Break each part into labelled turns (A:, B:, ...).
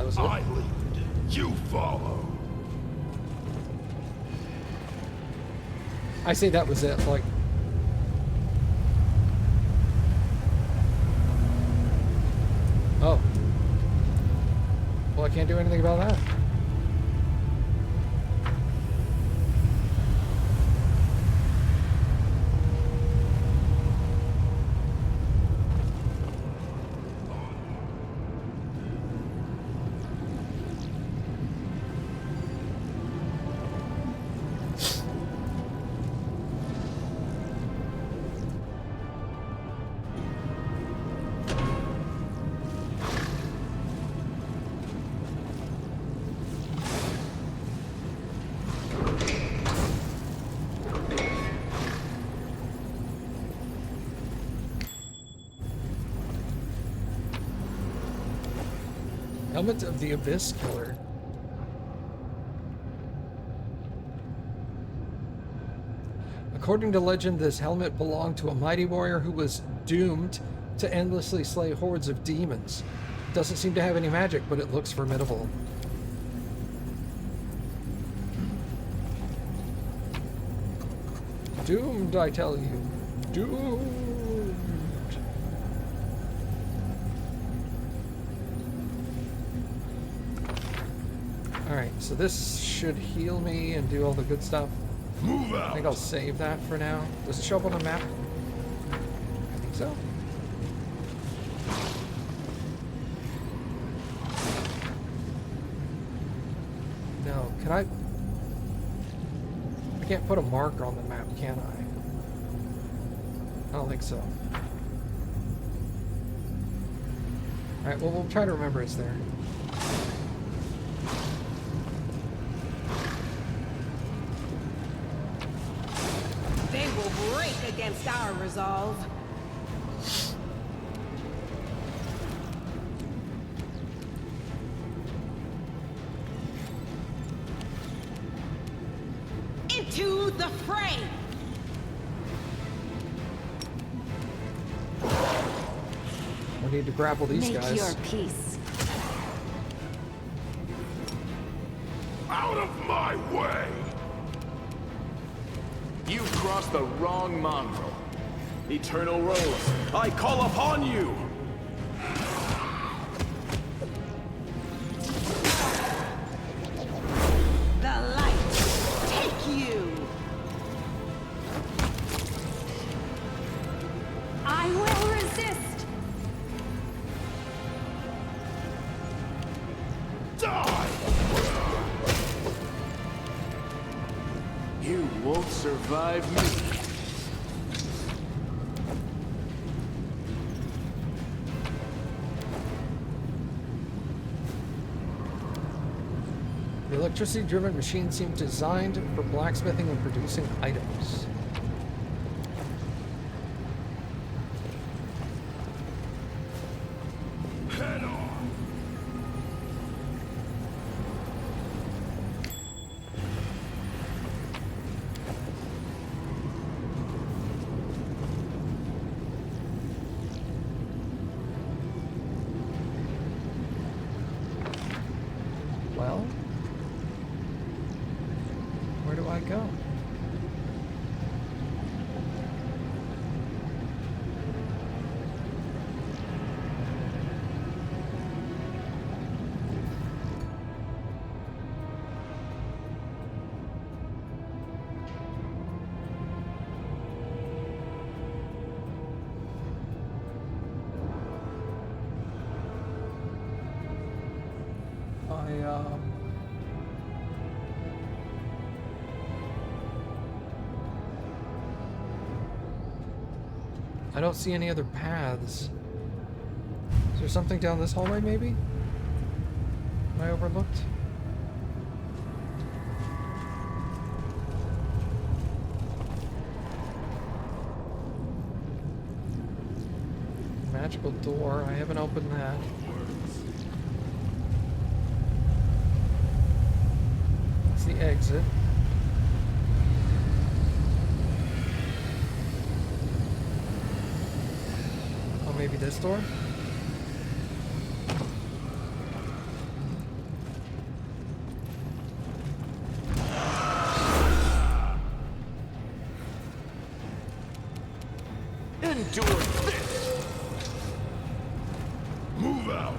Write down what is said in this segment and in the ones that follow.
A: That was it.
B: I lead, you follow.
A: I say that was it, like... Oh. Well, I can't do anything about that. Helmet of the Abyss Killer. According to legend, this helmet belonged to a mighty warrior who was doomed to endlessly slay hordes of demons. Doesn't seem to have any magic, but it looks formidable. Doomed, I tell you. Doomed. Alright, so this should heal me and do all the good stuff.
B: Move out.
A: I think I'll save that for now. Does it show up on the map? I think so. No, can I can't put a marker on the map, can I? I don't think so. Alright, well, we'll try to remember it's there.
C: They will break against our resolve. Into the fray!
A: We need to grapple these guys.
D: Make your peace.
B: Out of my way!
E: You've crossed the wrong mongrel. Eternal Rose, I call upon you!
C: The light take you!
D: I will resist.
B: Die!
E: You won't survive me.
A: The electricity-driven machines seem designed for blacksmithing and producing items.
B: Head on!
A: Well, where do I go? I don't see any other paths. Is there something down this hallway, maybe? Am I overlooked? Magical door. I haven't opened that. That's the exit. Maybe this door?
E: endure this!
B: Move out!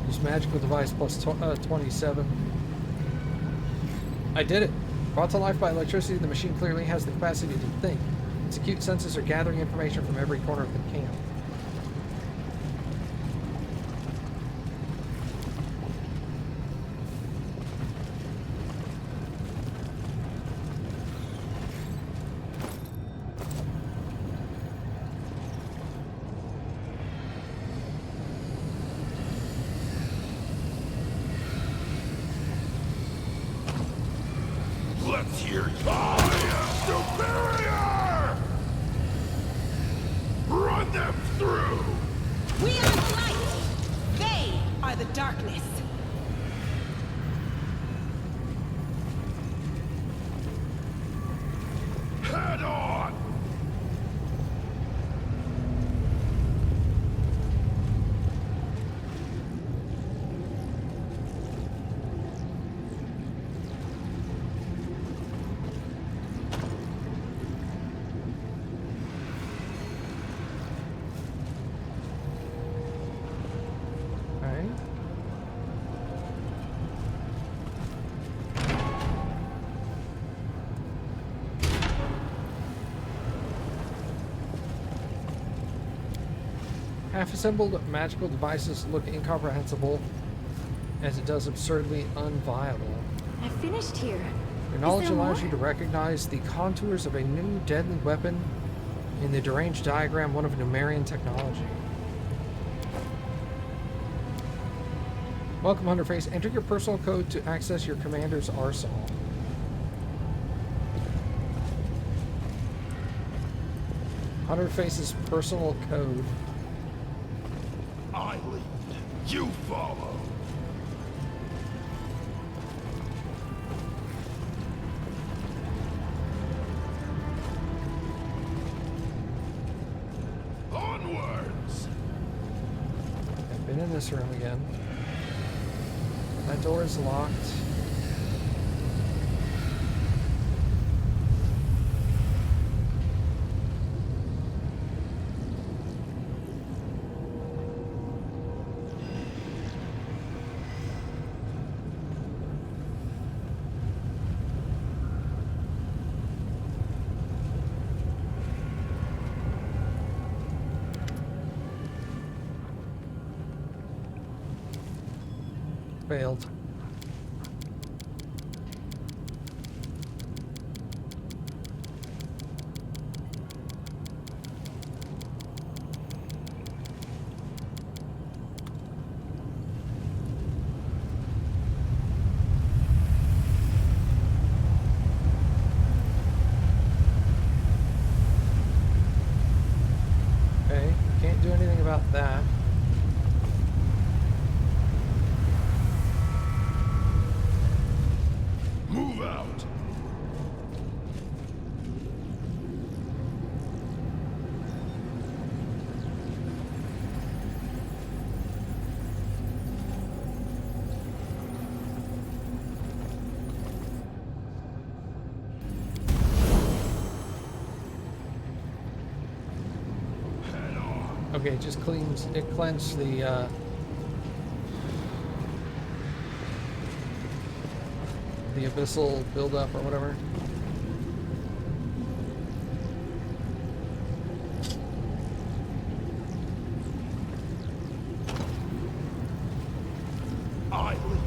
A: Use magical device plus 27. I did it. Brought to life by electricity, the machine clearly has the capacity to think. Its acute senses are gathering information from every corner of the camp.
B: Let's hear you. I am superior! Run them through!
C: We are the light! They are the darkness!
B: Head on!
A: Alright. Half-assembled magical devices look incomprehensible, as it does absurdly unviable.
D: I finished here.
A: Your knowledge
D: there
A: allows
D: more?
A: you to recognize the contours of a new deadly weapon in the deranged diagram, one of Numerian technology. Welcome, Hunterface. Enter your personal code to access your commander's arsenal. Hunterface's personal code.
B: I lead. You follow. Onwards!
A: I've been in this room again. That door is locked. Failed. Okay, can't do anything about that.
B: Move out! Head on!
A: Okay, it just cleans, it cleansed the abyssal buildup or whatever.
B: I lead.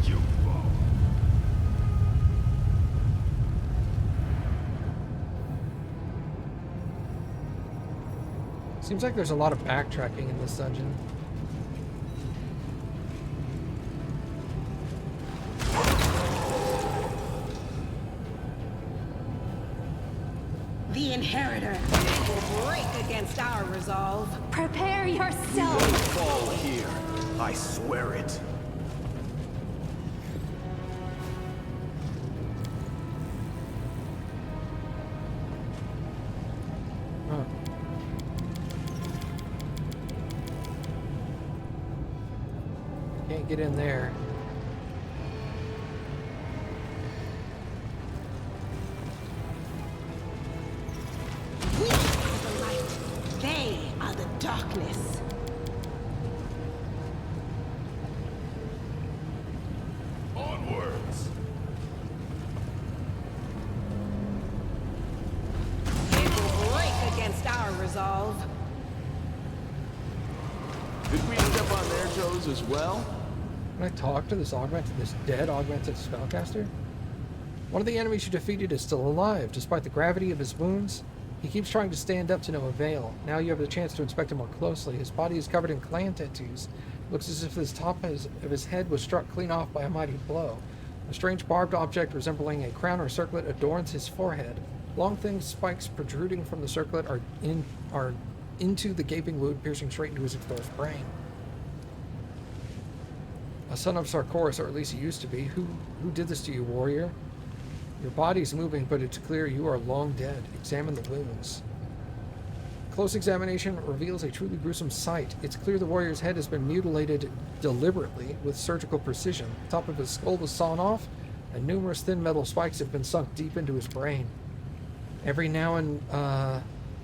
B: You follow.
A: Seems like there's a lot of backtracking in this dungeon.
C: The Inheritor. They will break against our resolve.
D: Prepare yourself.
E: Won't fall here. I swear it.
A: Huh. Can't get in there.
C: We are the light. They are the darkness.
B: Onwards!
C: It will break against our resolve.
E: Did we end up on their toes as well?
A: Can I talk to this dead augmented spellcaster? One of the enemies you defeated is still alive, despite the gravity of his wounds. He keeps trying to stand up to no avail. Now you have the chance to inspect him more closely. His body is covered in clan tattoos. Looks as if the top of his head was struck clean off by a mighty blow. A strange barbed object resembling a crown or circlet adorns his forehead. Long thin spikes protruding from the circlet are into the gaping wound, piercing straight into his exposed brain. A son of Sarkoris, or at least he used to be. Who did this to you, warrior? Your body's moving, but it's clear you are long dead. Examine the wounds. Close examination reveals a truly gruesome sight. It's clear the warrior's head has been mutilated deliberately with surgical precision. The top of his skull was sawn off, and numerous thin metal spikes have been sunk deep into his brain. Every now and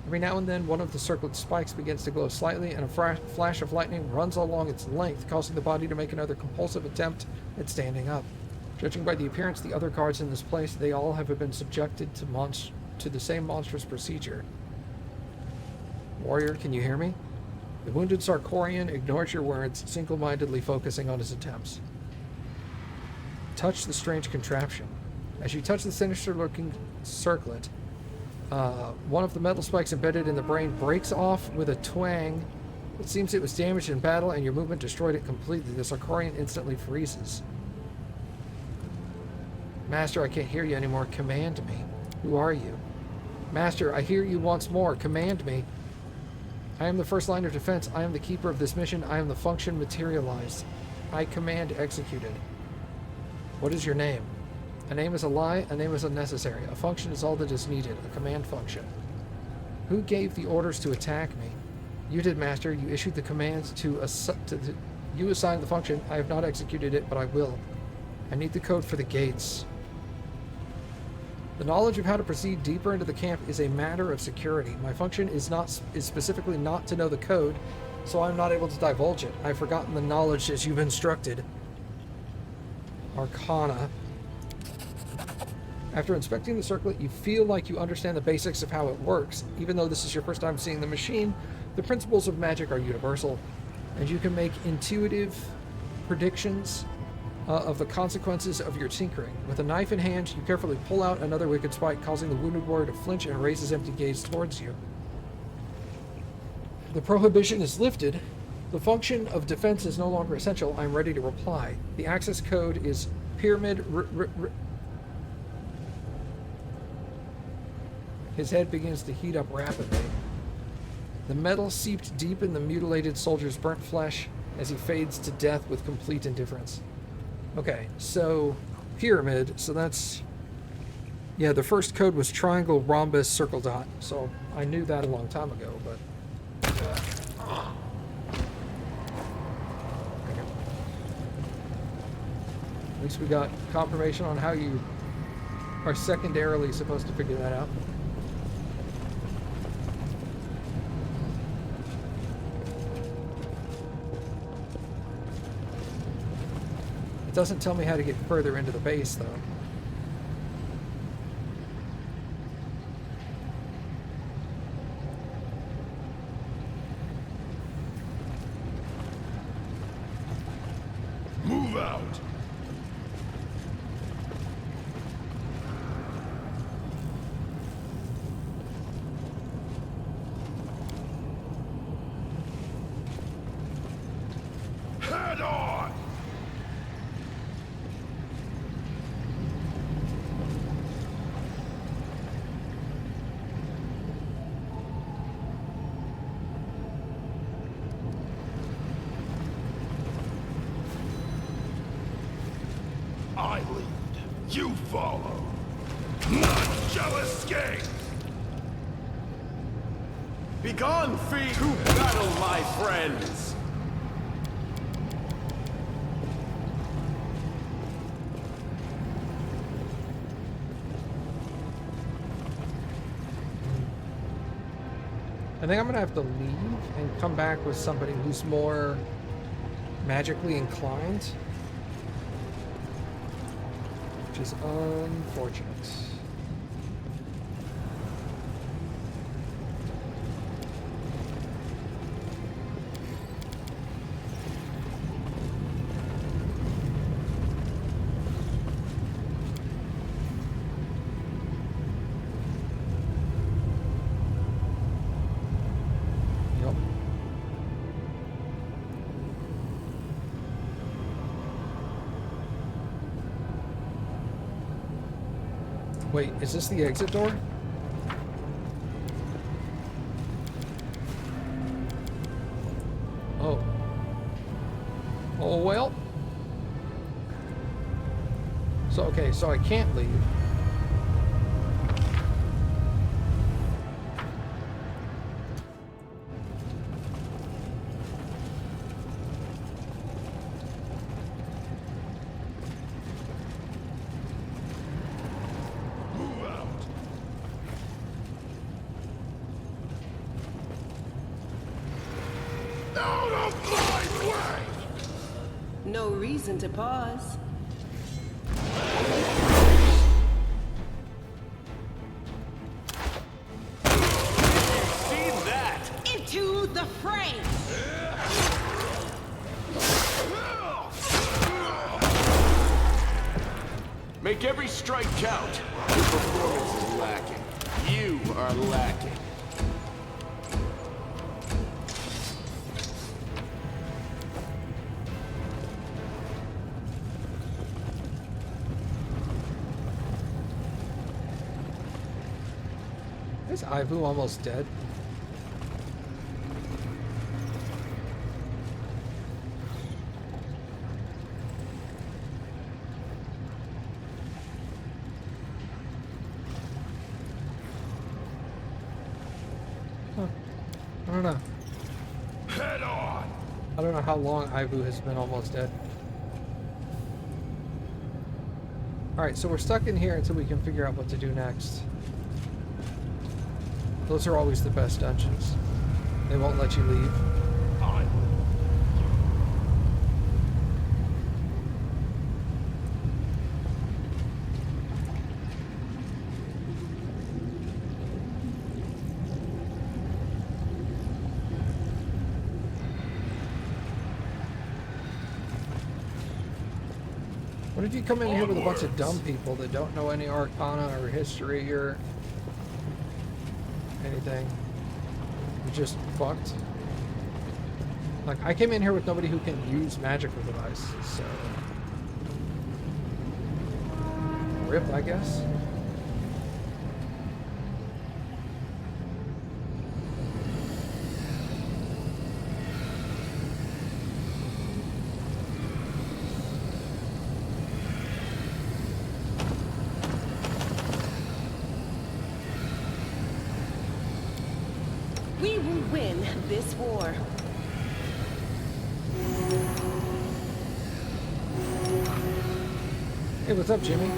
A: then, one of the circlet spikes begins to glow slightly, and a flash of lightning runs along its length, causing the body to make another compulsive attempt at standing up. Judging by the appearance of the other guards in this place, they all have been subjected to the same monstrous procedure. Warrior, can you hear me? The wounded Sarkorian ignores your words, single-mindedly focusing on his attempts. Touch the strange contraption. As you touch the sinister-looking circlet, one of the metal spikes embedded in the brain breaks off with a twang. It seems it was damaged in battle, and your movement destroyed it completely. The Sarkorian instantly freezes. Master, I can't hear you anymore. Command me. Who are you? Master, I hear you once more. Command me. I am the first line of defense. I am the keeper of this mission. I am the function materialized. I command executed. What is your name? A name is a lie. A name is unnecessary. A function is all that is needed. A command function. Who gave the orders to attack me? You did, Master. You issued the commands you assigned the function. I have not executed it, but I will. I need the code for the gates. The knowledge of how to proceed deeper into the camp is a matter of security. My function is specifically not to know the code, so I'm not able to divulge it. I've forgotten the knowledge as you've instructed. Arcana. After inspecting the circlet, you feel like you understand the basics of how it works. Even though this is your first time seeing the machine, the principles of magic are universal, and you can make intuitive predictions of the consequences of your tinkering. With a knife in hand, you carefully pull out another wicked spike, causing the wounded warrior to flinch and raise his empty gaze towards you. The prohibition is lifted. The function of defense is no longer essential. I'm ready to reply. The access code is pyramid. His head begins to heat up rapidly. The metal seeped deep in the mutilated soldier's burnt flesh as he fades to death with complete indifference. Okay, so pyramid, so that's, yeah, the first code was triangle, rhombus, circle, dot, so I knew that a long time ago, but at least we got confirmation on how you are secondarily supposed to figure that out. It doesn't tell me how to get further into the base, though.
B: Move out! Head on! I lead, you follow. None shall escape!
E: Begone, feet! To battle, my friends!
A: I think I'm gonna have to leave and come back with somebody who's more magically inclined, which is unfortunate. Yep. Wait, is this the exit door? Oh. Oh, well. So, okay, so I can't leave.
B: Move out. Out of my way!
C: No reason to pause.
E: See that?
C: Into the fray!
E: Make every strike count. Your performance is lacking. You are lacking.
A: Is Ivu almost dead? Huh. I don't know.
B: Head on!
A: I don't know how long Ivu has been almost dead. Alright, so we're stuck in here until we can figure out what to do next. Those are always the best dungeons. They won't let you leave.
B: I
A: What if you come in here with a bunch of dumb people that don't know any arcana or history or anything? You're just fucked. Like, I came in here with nobody who can use magical devices, so... RIP, I guess?
C: We will win this war.
A: Hey, what's up, Jimmy?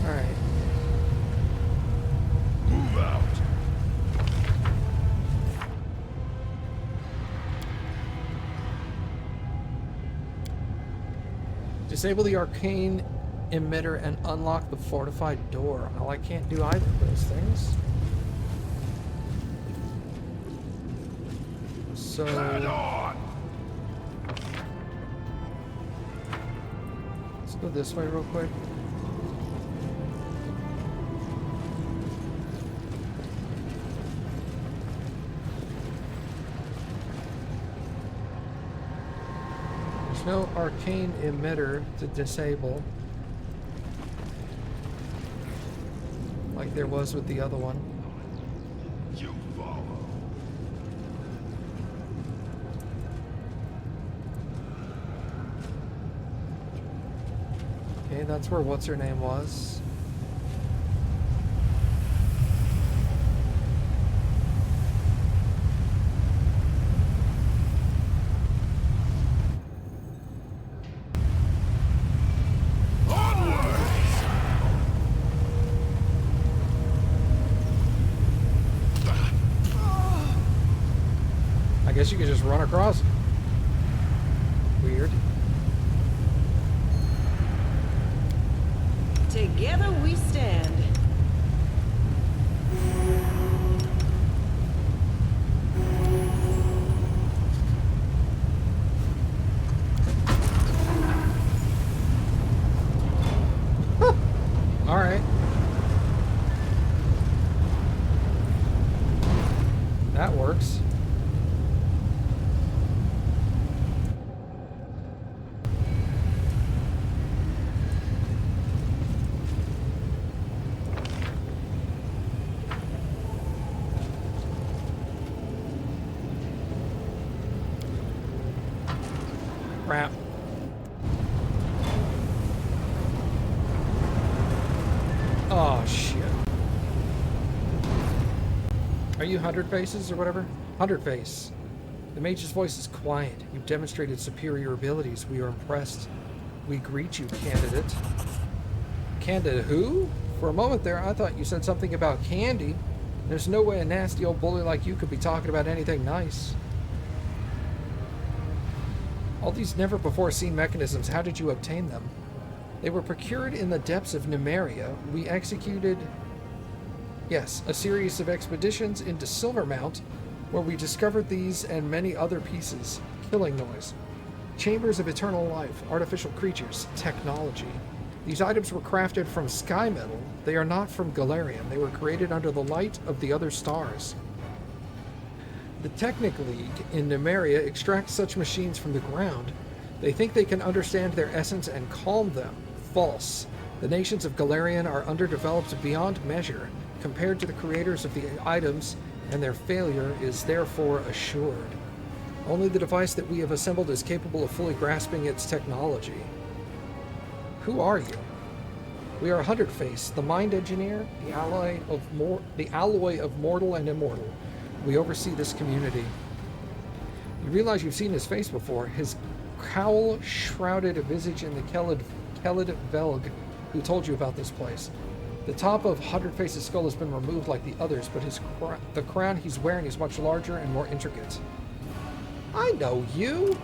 A: Alright.
B: move out.
A: Disable the arcane emitter and unlock the fortified door. Well, I can't do either of those things. So...
B: Head on!
A: Let's go this way real quick. There's no arcane emitter to disable, like there was with the other one.
B: You follow.
A: Okay, that's where what's her name was.
B: Onward!
A: guess you can just run across. Weird.
C: Together we stand.
A: All right. That works. Crap. Oh, shit. Are you 100 Faces or whatever? 100 Face. The mage's voice is quiet. You've demonstrated superior abilities. We are impressed. We greet you, candidate. Candidate who? For a moment there, I thought you said something about candy. There's no way a nasty old bully like you could be talking about anything nice. All these never-before-seen mechanisms, how did you obtain them? They were procured in the depths of Numeria. We executed, yes, a series of expeditions into Silvermount, where we discovered these and many other pieces. Killing noise. Chambers of eternal life, artificial creatures, technology. These items were crafted from sky metal. They are not from Galarian. They were created under the light of the other stars. The Technic League in Numeria extracts such machines from the ground. They think they can understand their essence and calm them. False. The nations of Galarian are underdeveloped beyond measure compared to the creators of the items, and their failure is therefore assured. Only the device that we have assembled is capable of fully grasping its technology. Who are you? We are 100 Face, the mind engineer, the alloy of mortal and immortal. We oversee this community. You realize you've seen his face before. His cowl-shrouded visage in the Kelid Velg, who told you about this place. The top of 100 Face's skull has been removed like the others, but the crown he's wearing is much larger and more intricate. I know you!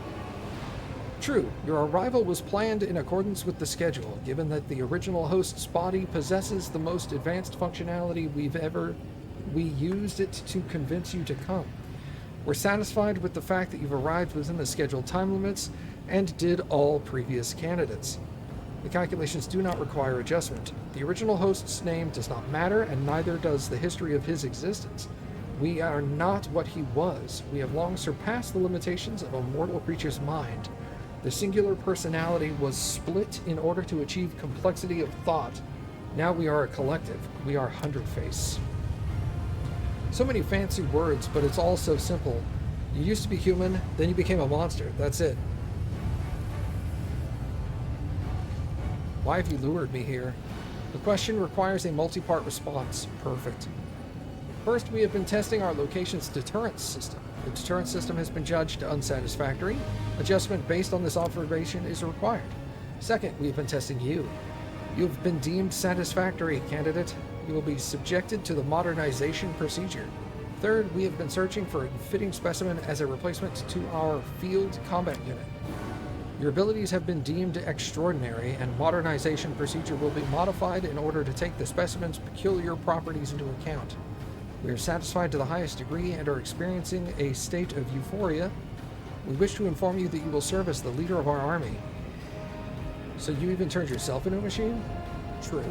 A: True, your arrival was planned in accordance with the schedule, given that the original host's body possesses the most advanced functionality we used it to convince you to come. We're satisfied with the fact that you've arrived within the scheduled time limits and did all previous candidates. The calculations do not require adjustment. The original host's name does not matter, and neither does the history of his existence. We are not what he was. We have long surpassed the limitations of a mortal creature's mind. The singular personality was split in order to achieve complexity of thought. Now we are a collective. We are 100 Face. So many fancy words, but it's all so simple. You used to be human, then you became a monster. That's it. Why have you lured me here? The question requires a multi-part response. Perfect. First, we have been testing our location's deterrence system. The deterrence system has been judged unsatisfactory. Adjustment based on this observation is required. Second, we have been testing you. You have been deemed satisfactory, candidate. You will be subjected to the modernization procedure. Third, we have been searching for a fitting specimen as a replacement to our field combat unit. Your abilities have been deemed extraordinary, and modernization procedure will be modified in order to take the specimen's peculiar properties into account. We are satisfied to the highest degree and are experiencing a state of euphoria. We wish to inform you that you will serve as the leader of our army. So you even turned yourself into a machine? True.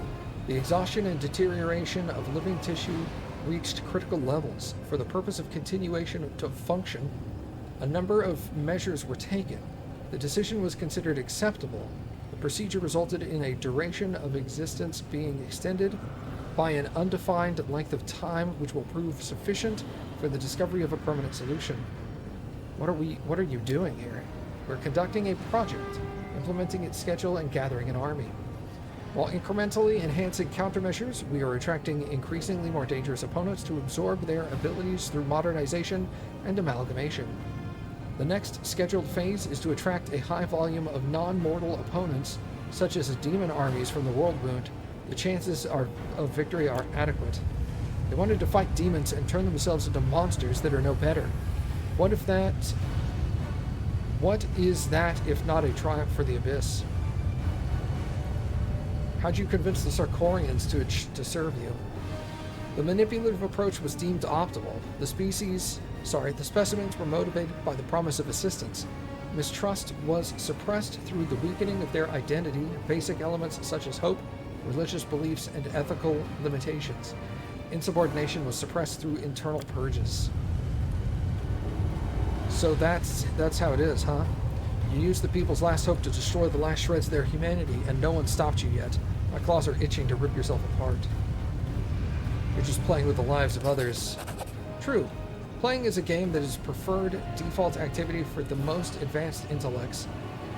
A: The exhaustion and deterioration of living tissue reached critical levels. For the purpose of continuation to function, a number of measures were taken. The decision was considered acceptable. The procedure resulted in a duration of existence being extended by an undefined length of time, which will prove sufficient for the discovery of a permanent solution. What are you doing here? We're conducting a project, implementing its schedule and gathering an army. While incrementally enhancing countermeasures, we are attracting increasingly more dangerous opponents to absorb their abilities through modernization and amalgamation. The next scheduled phase is to attract a high volume of non-mortal opponents, such as demon armies from the World Wound. The chances of victory are adequate. They wanted to fight demons and turn themselves into monsters that are no better. What if that... What is that if not a triumph for the Abyss? How'd you convince the Sarkorians to serve you? The manipulative approach was deemed optimal. The specimens were motivated by the promise of assistance. Mistrust was suppressed through the weakening of their identity, basic elements such as hope, religious beliefs, and ethical limitations. Insubordination was suppressed through internal purges. So that's how it is, huh? You used the people's last hope to destroy the last shreds of their humanity, and no one stopped you yet. My claws are itching to rip yourself apart. You're just playing with the lives of others. True. Playing is a game that is preferred default activity for the most advanced intellects.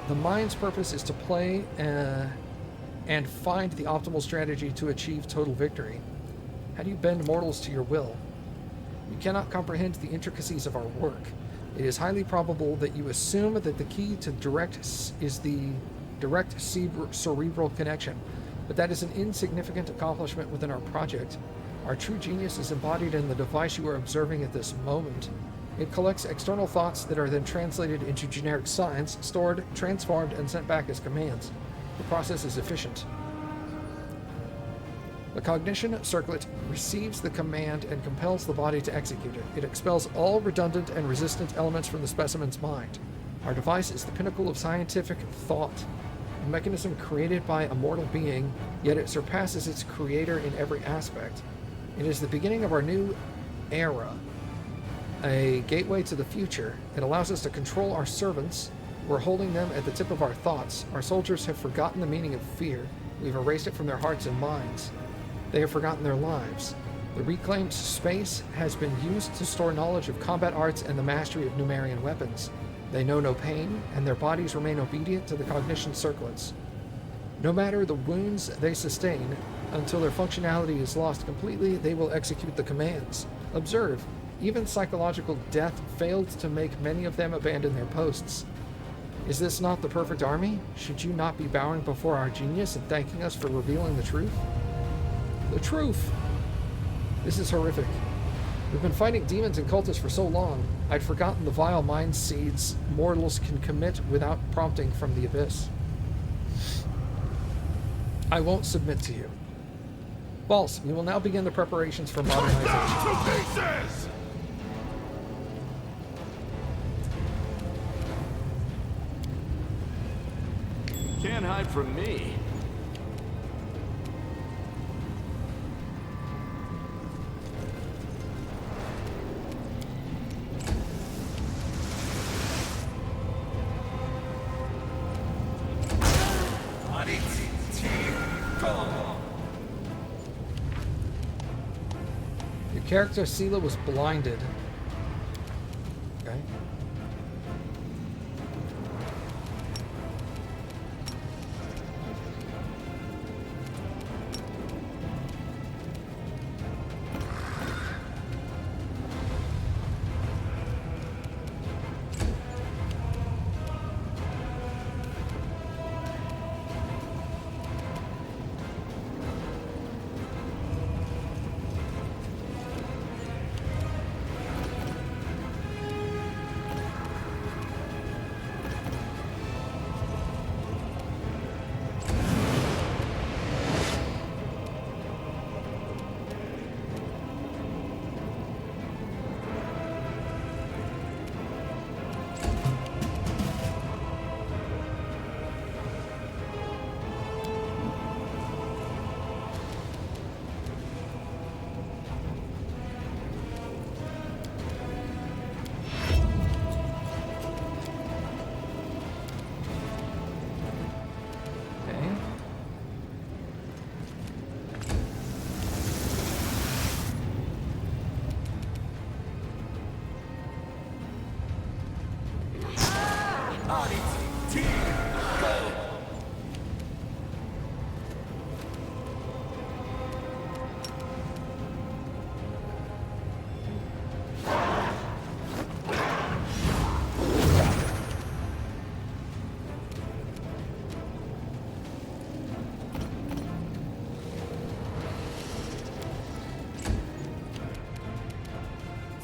A: The mind's purpose is to play and find the optimal strategy to achieve total victory. How do you bend mortals to your will? You cannot comprehend the intricacies of our work. It is highly probable that you assume that the key to is the direct cerebral connection, but that is an insignificant accomplishment within our project. Our true genius is embodied in the device you are observing at this moment. It collects external thoughts that are then translated into generic signs, stored, transformed, and sent back as commands. The process is efficient. The cognition circlet receives the command and compels the body to execute it. It expels all redundant and resistant elements from the specimen's mind. Our device is the pinnacle of scientific thought, a mechanism created by a mortal being, yet it surpasses its creator in every aspect. It is the beginning of our new era, a gateway to the future. It allows us to control our servants. We're holding them at the tip of our thoughts. Our soldiers have forgotten the meaning of fear. We've erased it from their hearts and minds. They have forgotten their lives. The reclaimed space has been used to store knowledge of combat arts and the mastery of Numerian weapons. They know no pain, and their bodies remain obedient to the cognition circlets. No matter the wounds they sustain, until their functionality is lost completely, they will execute the commands. Observe, even psychological death failed to make many of them abandon their posts. Is this not the perfect army? Should you not be bowing before our genius and thanking us for revealing the truth? The truth! This is horrific. We've been fighting demons and cultists for so long, I'd forgotten the vile mind seeds mortals can commit without prompting from the Abyss. I won't submit to you. False, we will now begin the preparations for modernization.
B: Down to pieces!
E: Can't hide from me.
A: Your character, Sela, was blinded. Okay.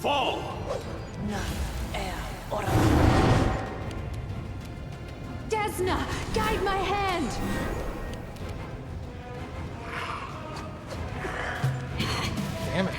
E: Fall!
C: None
D: Vesna, guide my hand!
A: Damn it.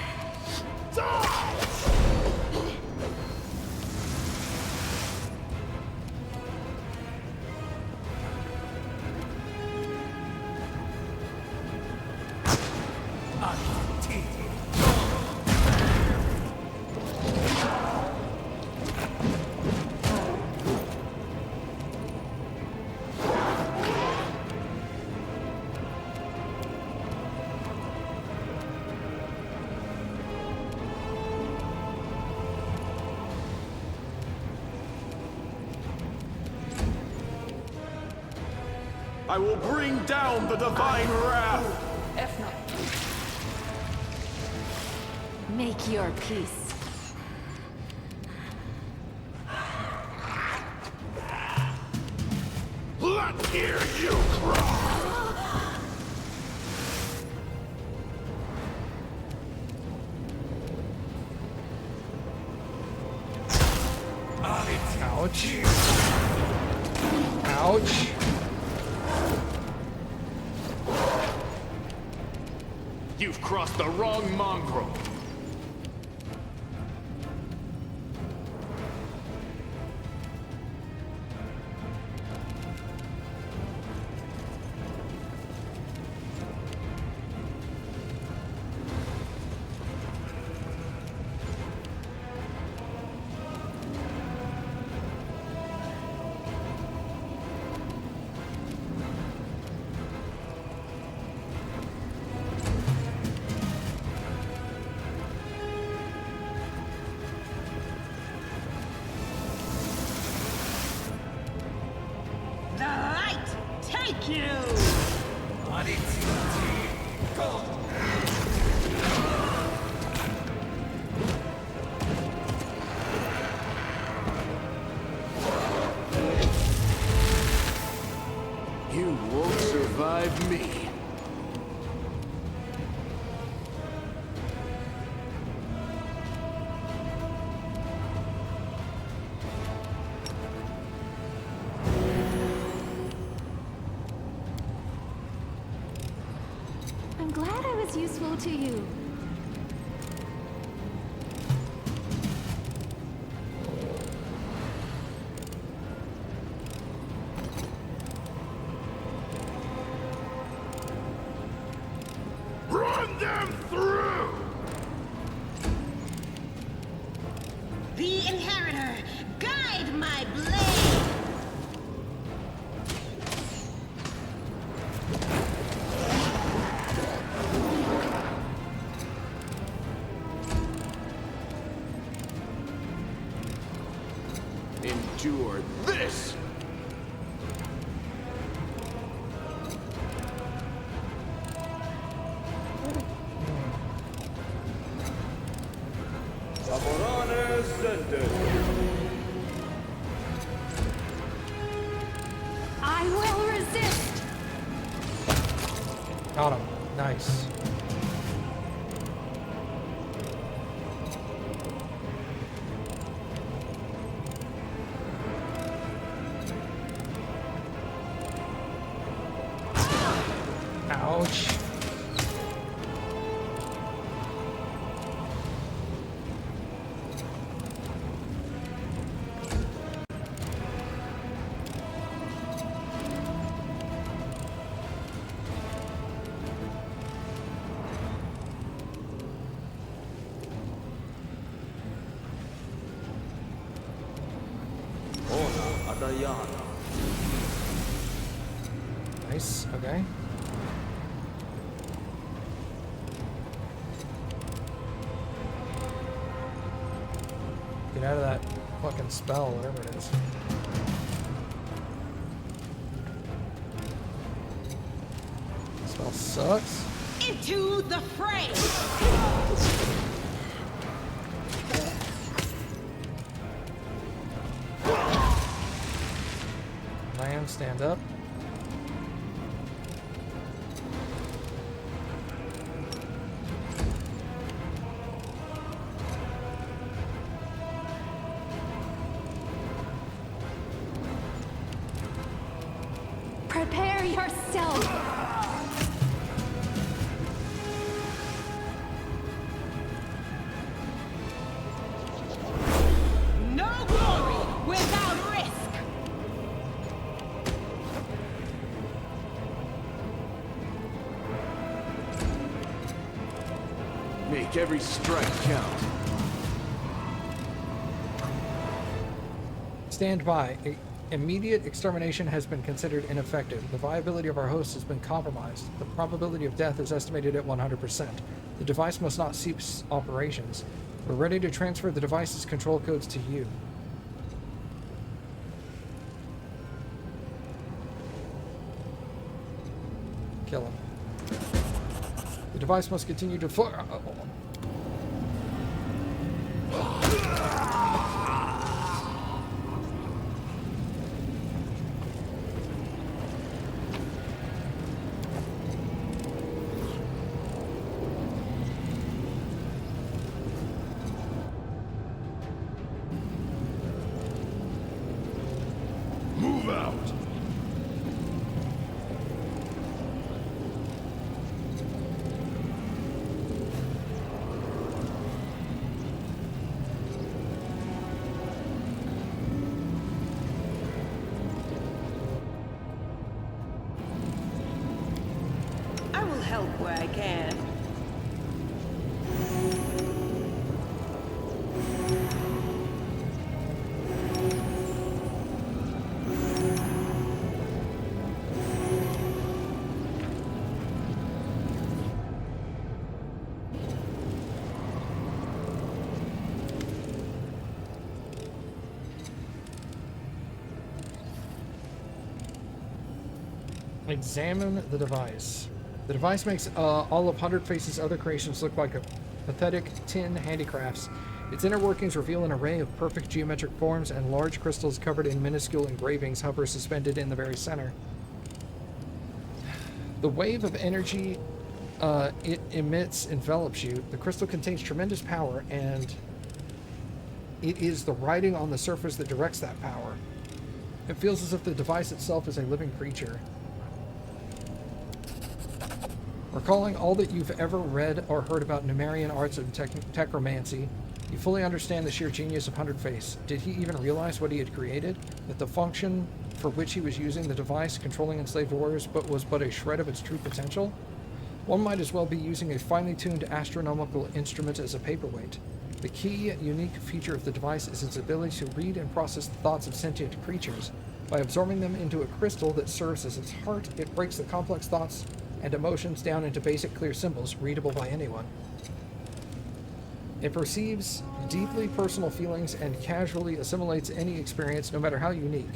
E: I will bring down the divine wrath!
D: Make your peace.
B: Let's hear you cry!
A: Ouch. Ouch.
E: You've crossed the wrong mongrel!
C: The light take you!
E: You won't survive me.
D: I'm glad I was useful to you.
B: Run them through!
C: The Inheritor, guide my blade!
E: Endure this!
D: I will resist!
A: Got him. Nice. Ouch. Nice. Okay. Get out of that fucking spell, whatever it is. Spell sucks.
C: Into the fray!
A: Land, stand up.
D: Prepare yourself!
C: No glory without risk!
E: Make every strike count.
A: Stand by. Immediate extermination has been considered ineffective. The viability of our host has been compromised. The probability of death is estimated at 100%. The device must not cease operations. We're ready to transfer the device's control codes to you. Kill him. The device must continue to
B: Move out!
C: I will help where I can.
A: examine the device. The device makes all of 100 Faces' other creations look like a pathetic tin handicrafts. Its inner workings reveal an array of perfect geometric forms, and large crystals covered in minuscule engravings hover suspended in the very center. The wave of energy it emits envelops you. The crystal contains tremendous power, and it is the writing on the surface that directs that power. It feels as if the device itself is a living creature. Recalling all that you've ever read or heard about Numerian arts of techromancy, you fully understand the sheer genius of Hundred Face. Did he even realize what he had created? That the function for which he was using the device, controlling enslaved warriors, was but a shred of its true potential? One might as well be using a finely tuned astronomical instrument as a paperweight. The key, unique feature of the device is its ability to read and process the thoughts of sentient creatures. By absorbing them into a crystal that serves as its heart, it breaks the complex thoughts and emotions down into basic clear symbols readable by anyone. It perceives deeply personal feelings and casually assimilates any experience, no matter how unique.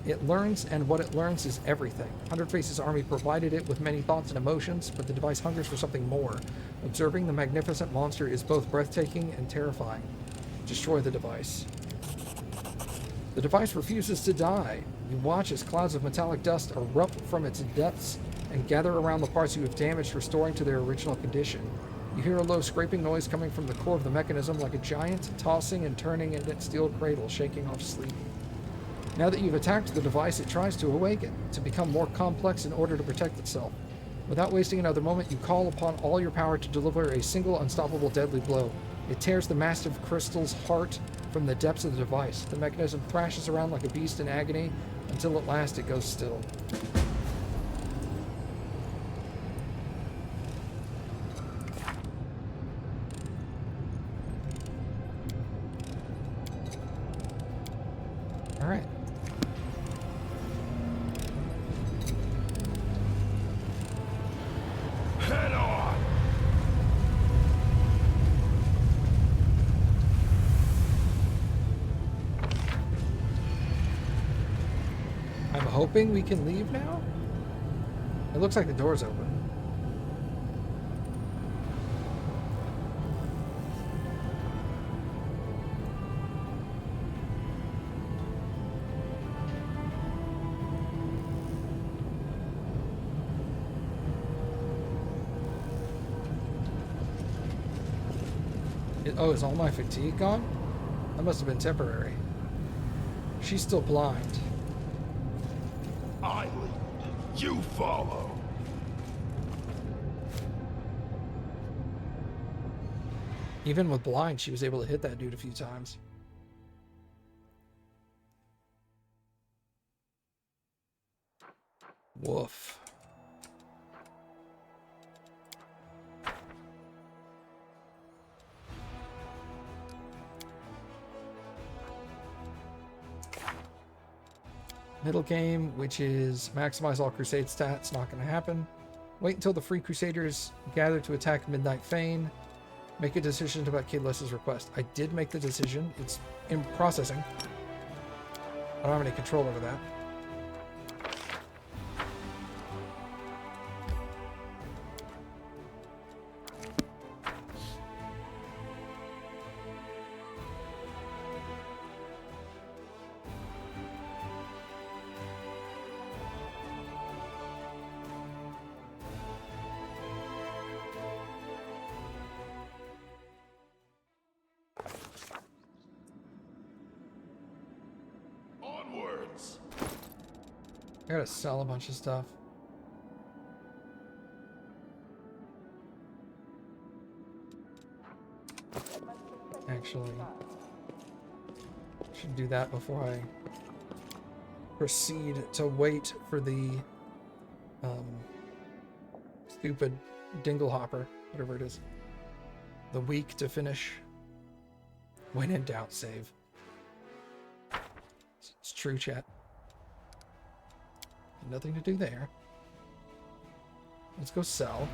A: It learns, and what it learns is everything. Hundred Faces' army provided it with many thoughts and emotions, but the device hungers for something more. Observing the magnificent monster is both breathtaking and terrifying. Destroy the device. The device refuses to die. You watch as clouds of metallic dust erupt from its depths and gather around the parts you have damaged, restoring to their original condition. You hear a low scraping noise coming from the core of the mechanism, like a giant tossing and turning in its steel cradle, shaking off sleep. Now that you've attacked the device, it tries to awaken, to become more complex in order to protect itself. Without wasting another moment, you call upon all your power to deliver a single unstoppable deadly blow. It tears the massive crystal's heart from the depths of the device. The mechanism thrashes around like a beast in agony, until at last it goes still. All right.
B: Head on!
A: I'm hoping we can leave now? It looks like the door's open. Oh, is all my fatigue gone? That must have been temporary. She's still blind.
B: I lead. You follow.
A: Even with blind, she was able to hit that dude a few times. Woof. Middle game, which is maximize all crusade stats, not going to happen. Wait until the free crusaders gather to attack Midnight Fane. Make a decision about Kidless's request. I did make the decision. It's in processing. I don't have any control over that.
B: Onwards.
A: I gotta sell a bunch of stuff. Actually, should do that before I proceed to wait for the stupid dinglehopper, whatever it is. The week to finish. When in doubt, save. It's true, chat. Nothing to do there. Let's go sell.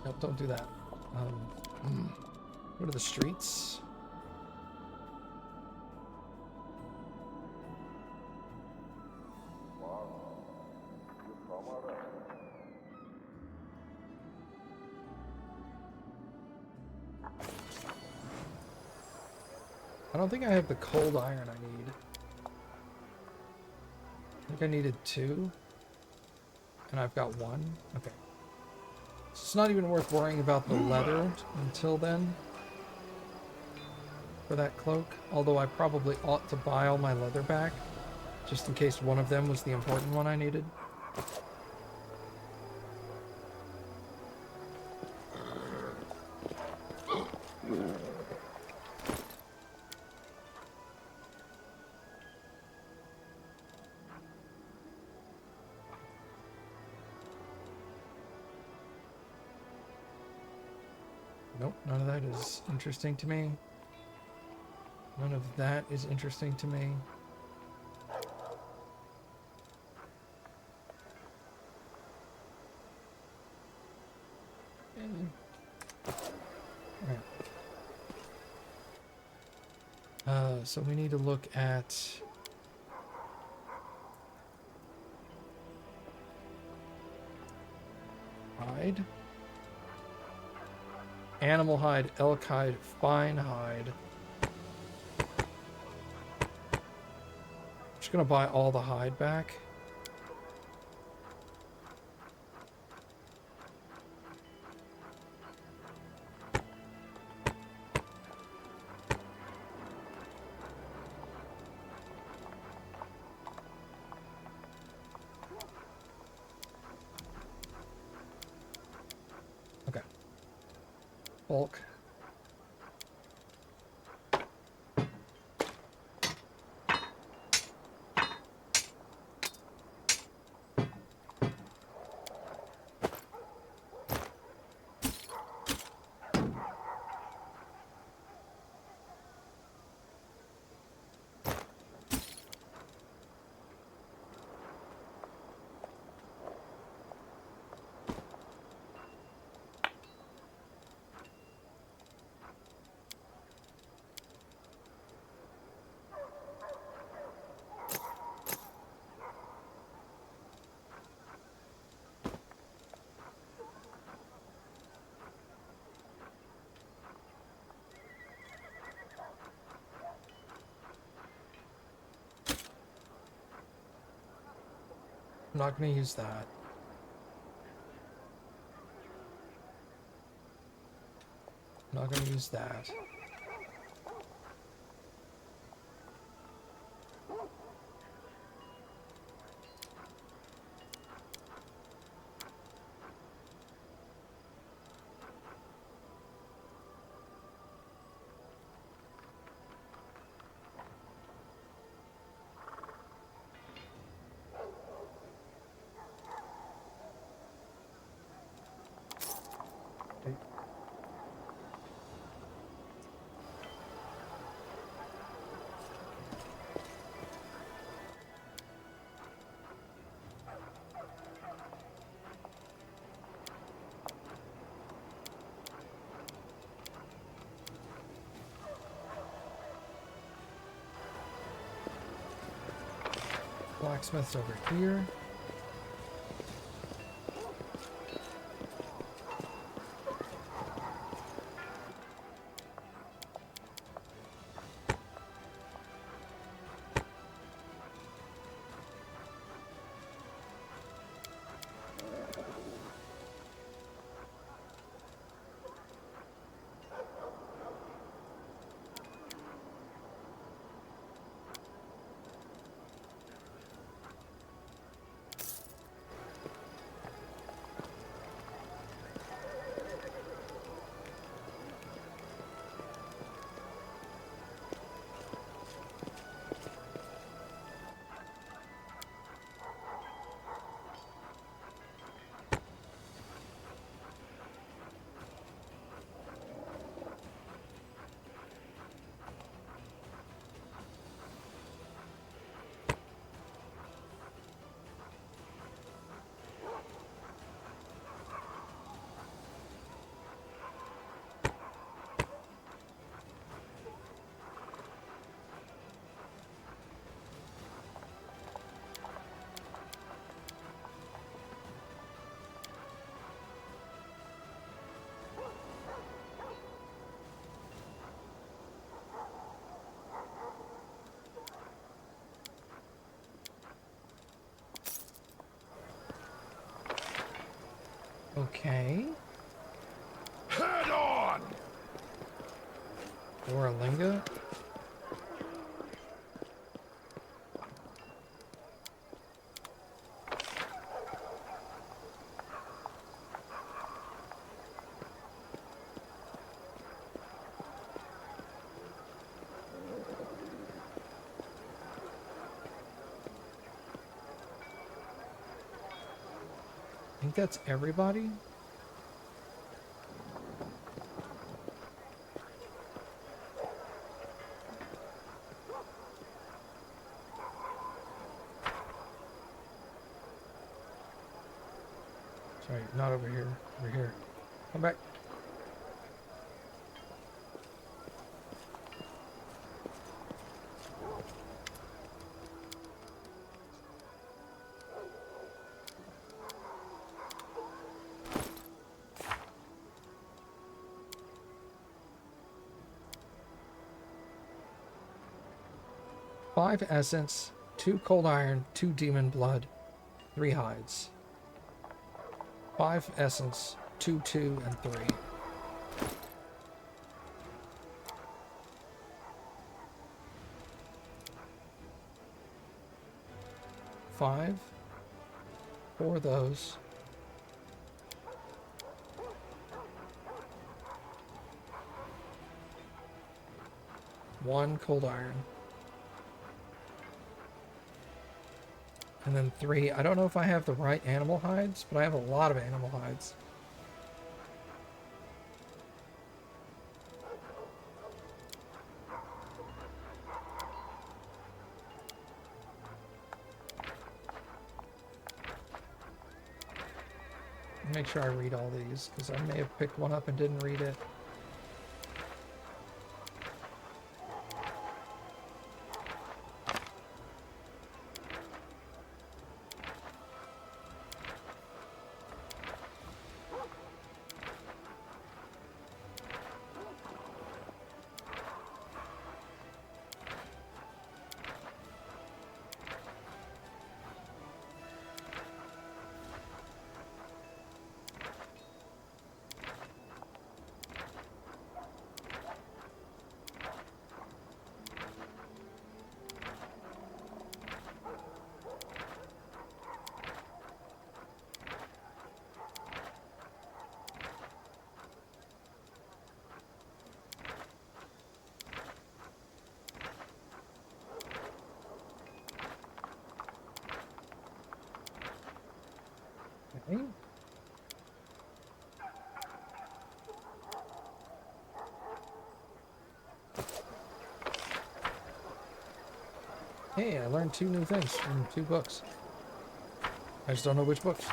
A: Nope, don't do that. Go to the streets. I don't think I have the cold iron I need. I think I needed 2. And I've got 1. Okay. So it's not even worth worrying about the leather until then. For that cloak. Although I probably ought to buy all my leather back. Just in case one of them was the important one I needed. Nope, none of that is interesting to me. None of that is interesting to me. Alright. So we need to look at hide. Animal hide, elk hide, fine hide. Just gonna buy all the hide back. Okay. Bulk. I'm not going to use that. I'm not going to use that. Blacksmith's over here. Okay.
B: Head on!
A: Oralinga. I think that's everybody. Sorry, not over here. Over here. Come back. Five essence, 2 cold iron, 2 demon blood, 3 hides. 5 essence, 2, 2, and 3. Five. 4 of those. 1 cold iron. And then 3, I don't know if I have the right animal hides, but I have a lot of animal hides. Make sure I read all these, because I may have picked one up and didn't read it. Okay. Hey, I learned 2 new things from 2 books. I just don't know which books.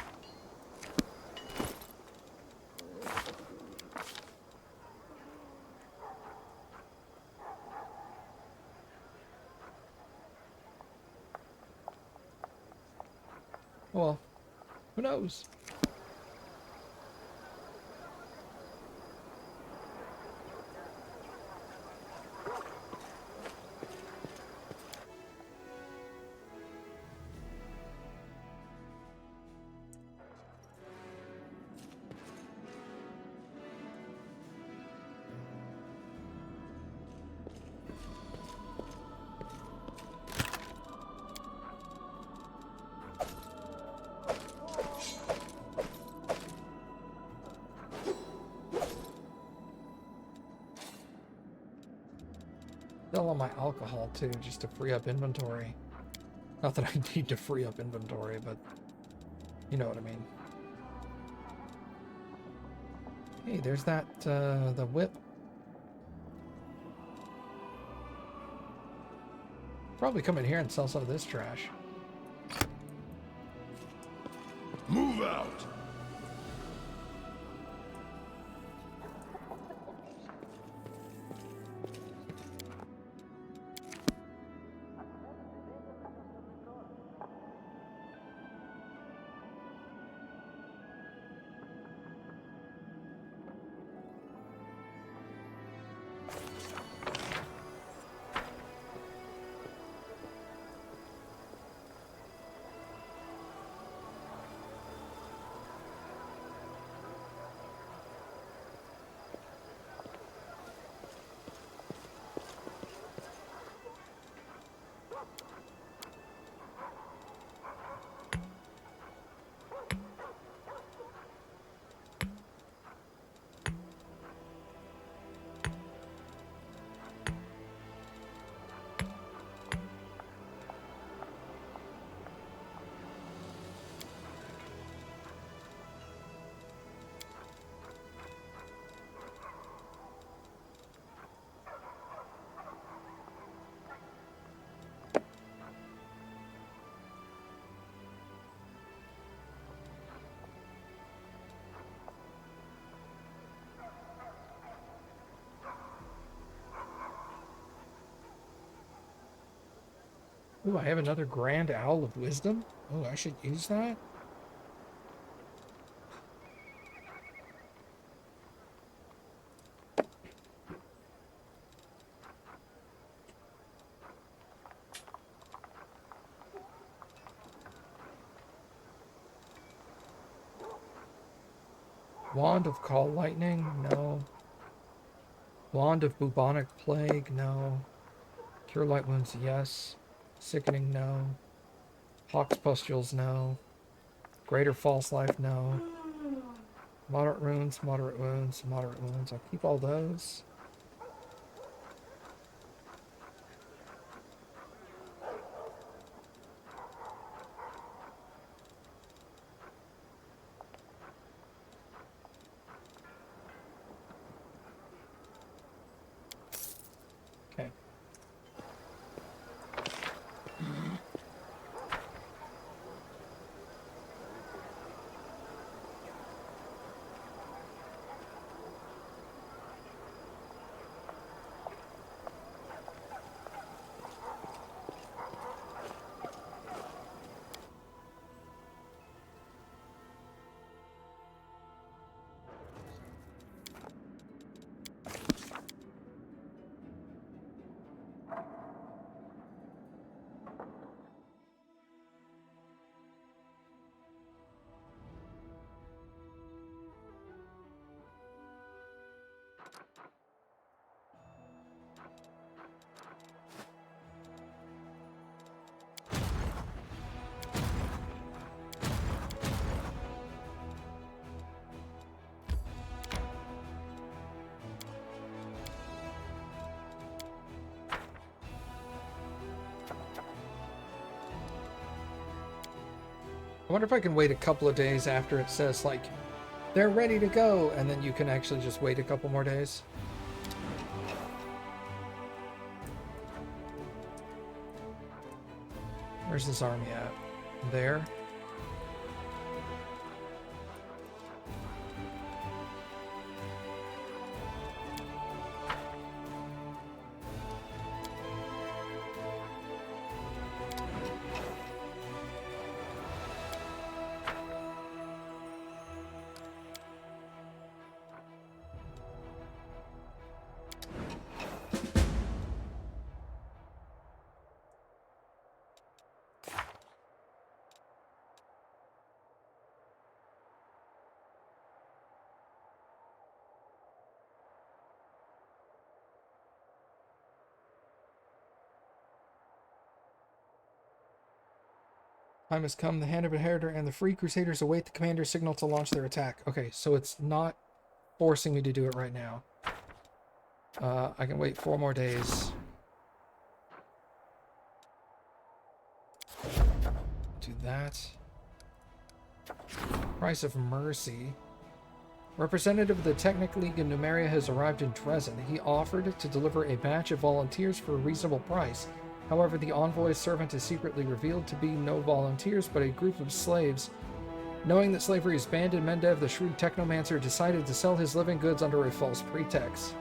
A: Well, who knows? Sell all my alcohol too, just to free up inventory. Not that I need to free up inventory, but you know what I mean. Hey, there's that, the whip. Probably come in here and sell some of this trash.
B: Move out!
A: Ooh, I have another Grand Owl of Wisdom. Oh, I should use that. Wand of Call Lightning? No. Wand of Bubonic Plague? No. Cure Light Wounds? Yes. Sickening? No. Hawk's Pustules? No. Greater False Life? No. Moderate Wounds? Moderate Wounds? Moderate Wounds. I'll keep all those. Okay. I wonder if I can wait a couple of days after it says, like, they're ready to go, and then you can actually just wait a couple more days. Where's this army at? There? Time has come. The Hand of Inheritor and the Free Crusaders await the commander's signal to launch their attack. Okay, so it's not forcing me to do it right now. I can wait 4 more days. Do that. Price of Mercy. Representative of the Technic League in Numeria has arrived in Dresden. He offered to deliver a batch of volunteers for a reasonable price. However, the envoy's servant is secretly revealed to be no volunteers, but a group of slaves. Knowing that slavery is banned in Mendev, the shrewd technomancer decided to sell his living goods under a false pretext.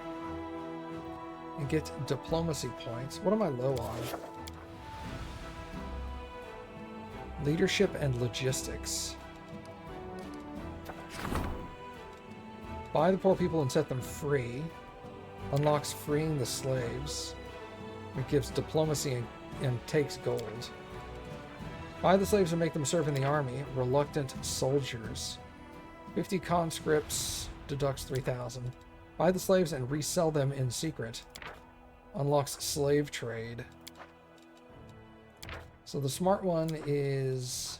A: And get diplomacy points. What am I low on? Leadership and logistics. Buy the poor people and set them free. Unlocks freeing the slaves. It gives diplomacy and takes gold. Buy the slaves and make them serve in the army. Reluctant soldiers. 50 conscripts deducts 3,000. Buy the slaves and resell them in secret. Unlocks slave trade. So the smart one is...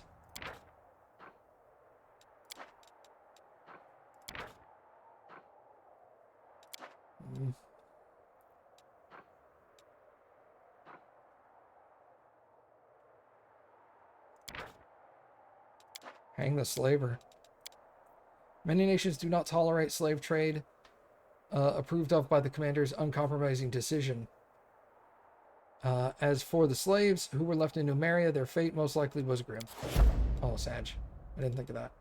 A: Hang the slaver. Many nations do not tolerate slave trade, approved of by the commander's uncompromising decision. As for the slaves who were left in Numeria, their fate most likely was grim. Oh, Sag. I didn't think of that.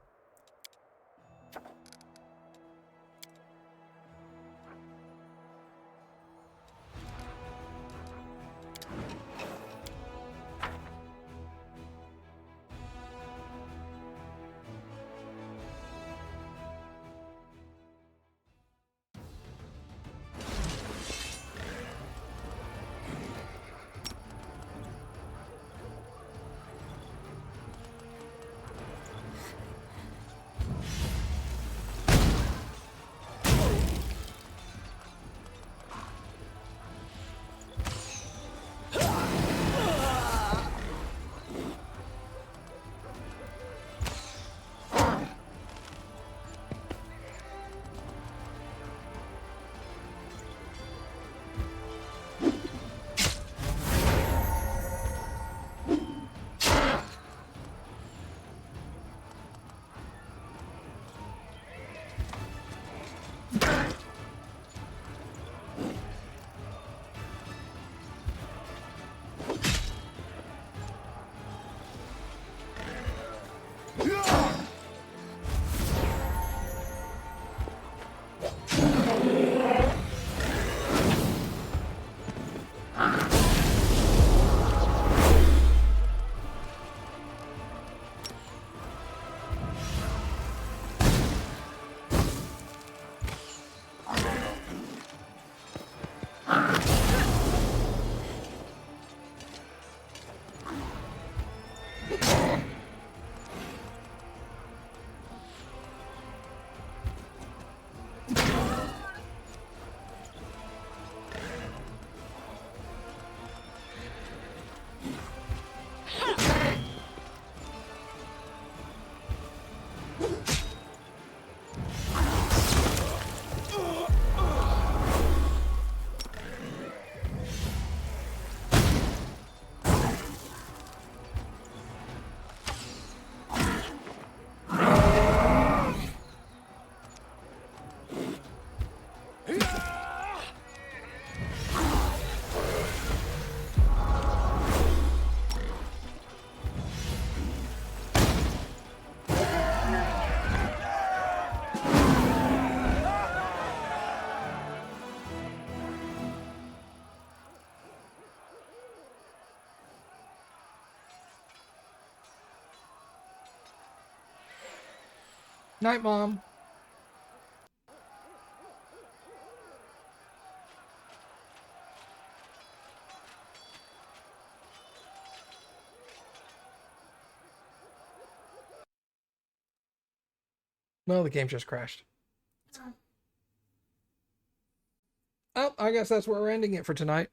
A: Night, Mom. Well, the game just crashed. Oh, I guess that's where we're ending it for tonight.